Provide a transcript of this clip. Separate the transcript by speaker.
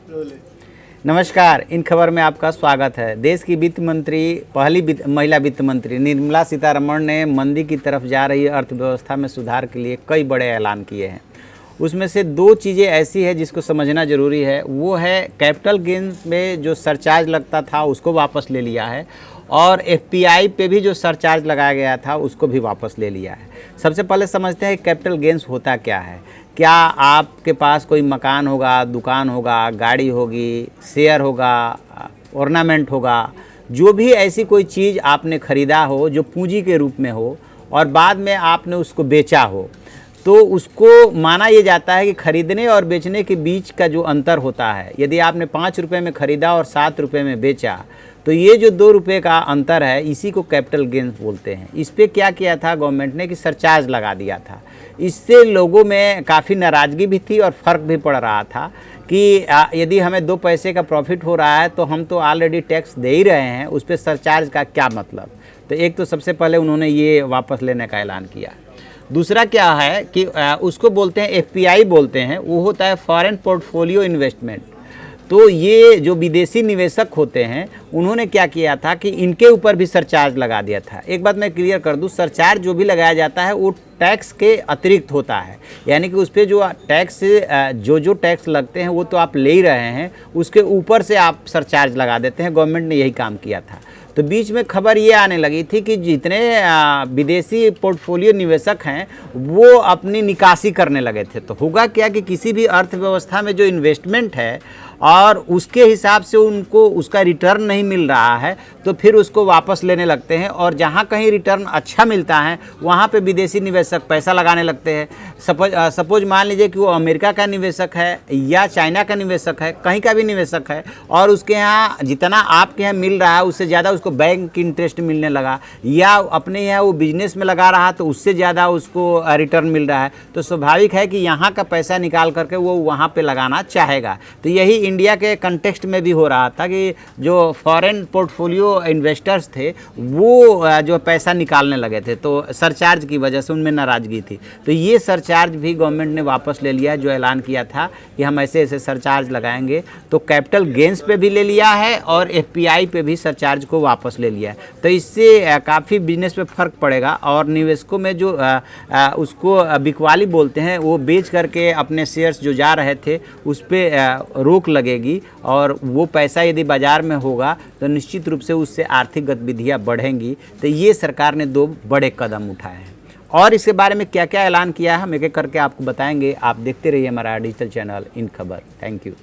Speaker 1: नमस्कार, इन खबर में आपका स्वागत है। देश की वित्त मंत्री, पहली महिला वित्त मंत्री निर्मला सीतारमण ने मंदी की तरफ जा रही अर्थव्यवस्था में सुधार के लिए कई बड़े ऐलान किए हैं। उसमें से दो चीज़ें ऐसी है जिसको समझना ज़रूरी है। वो है कैपिटल गेंस में जो सरचार्ज लगता था उसको वापस ले लिया है, और एफपीआई पे भी जो सरचार्ज लगाया गया था उसको भी वापस ले लिया है। सबसे पहले समझते हैं कैपिटल गेंस होता क्या है। क्या आपके पास कोई मकान होगा, दुकान होगा, गाड़ी होगी, शेयर होगा, ऑर्नामेंट होगा, जो भी ऐसी कोई चीज़ आपने ख़रीदा हो जो पूंजी के रूप में हो और बाद में आपने उसको बेचा हो, तो उसको माना ये जाता है कि खरीदने और बेचने के बीच का जो अंतर होता है, यदि आपने 5 रुपये में ख़रीदा और 7 रुपये में बेचा, तो ये जो 2 रुपये का अंतर है, इसी को कैपिटल गेंस बोलते हैं। इस पर क्या किया था गवर्नमेंट ने कि सरचार्ज लगा दिया था। इससे लोगों में काफ़ी नाराज़गी भी थी और फ़र्क भी पड़ रहा था कि यदि हमें 2 पैसे का प्रॉफिट हो रहा है तो हम तो ऑलरेडी टैक्स दे ही रहे हैं, उस पर सरचार्ज का क्या मतलब। तो एक तो सबसे पहले उन्होंने ये वापस लेने का ऐलान किया। दूसरा क्या है कि उसको बोलते हैं एफपीआई बोलते हैं, वो होता है फॉरेन पोर्टफोलियो इन्वेस्टमेंट। तो ये जो विदेशी निवेशक होते हैं उन्होंने क्या किया था कि इनके ऊपर भी सरचार्ज लगा दिया था। एक बात मैं क्लियर कर दूं, सरचार्ज जो भी लगाया जाता है वो टैक्स के अतिरिक्त होता है, यानी कि उस पर जो टैक्स जो टैक्स लगते हैं वो तो आप ले ही रहे हैं, उसके ऊपर से आप सरचार्ज लगा देते हैं। गवर्नमेंट ने यही काम किया था। तो बीच में खबर ये आने लगी थी कि जितने विदेशी पोर्टफोलियो निवेशक हैं वो अपनी निकासी करने लगे थे। तो होगा क्या कि किसी भी अर्थव्यवस्था में जो इन्वेस्टमेंट है और उसके हिसाब से उनको उसका रिटर्न नहीं मिल रहा है, तो फिर उसको वापस लेने लगते हैं, और जहाँ कहीं रिटर्न अच्छा मिलता है वहाँ पे विदेशी निवेशक पैसा लगाने लगते हैं। सपोज मान लीजिए कि वो अमेरिका का निवेशक है या चाइना का निवेशक है, कहीं का भी निवेशक है, और उसके यहाँ जितना आपके यहाँ मिल रहा है उससे ज़्यादा उसको बैंक इंटरेस्ट मिलने लगा, या अपने यहाँ वो बिजनेस में लगा रहा तो उससे ज़्यादा उसको रिटर्न मिल रहा है, तो स्वाभाविक है कि यहाँ का पैसा निकाल करके वो वहाँ पे लगाना चाहेगा। तो यही इंडिया के कंटेक्स्ट में भी हो रहा था कि जो फॉरेन पोर्टफोलियो इन्वेस्टर्स थे वो जो पैसा निकालने लगे थे, तो सरचार्ज की वजह से उनमें नाराज़गी थी। तो ये सरचार्ज भी गवर्नमेंट ने वापस ले लिया है। जो ऐलान किया था कि हम ऐसे ऐसे सरचार्ज लगाएंगे, तो कैपिटल गेंस पे भी ले लिया है और एफपीआई पे भी सरचार्ज को वापस ले लिया है। तो इससे काफ़ी बिजनेस पे फ़र्क पड़ेगा, और निवेशकों में जो उसको बिकवाली बोलते हैं, वो बेच करके अपने शेयर्स जो जा रहे थे उस पर रोक लगेगी, और वो पैसा यदि बाज़ार में होगा तो निश्चित रूप से उससे आर्थिक गतिविधियाँ बढ़ेंगी। तो ये सरकार ने 2 बड़े कदम उठाए हैं, और इसके बारे में क्या क्या ऐलान किया है हम एक एक करके आपको बताएंगे। आप देखते रहिए हमारा डिजिटल चैनल इन खबर। Thank you.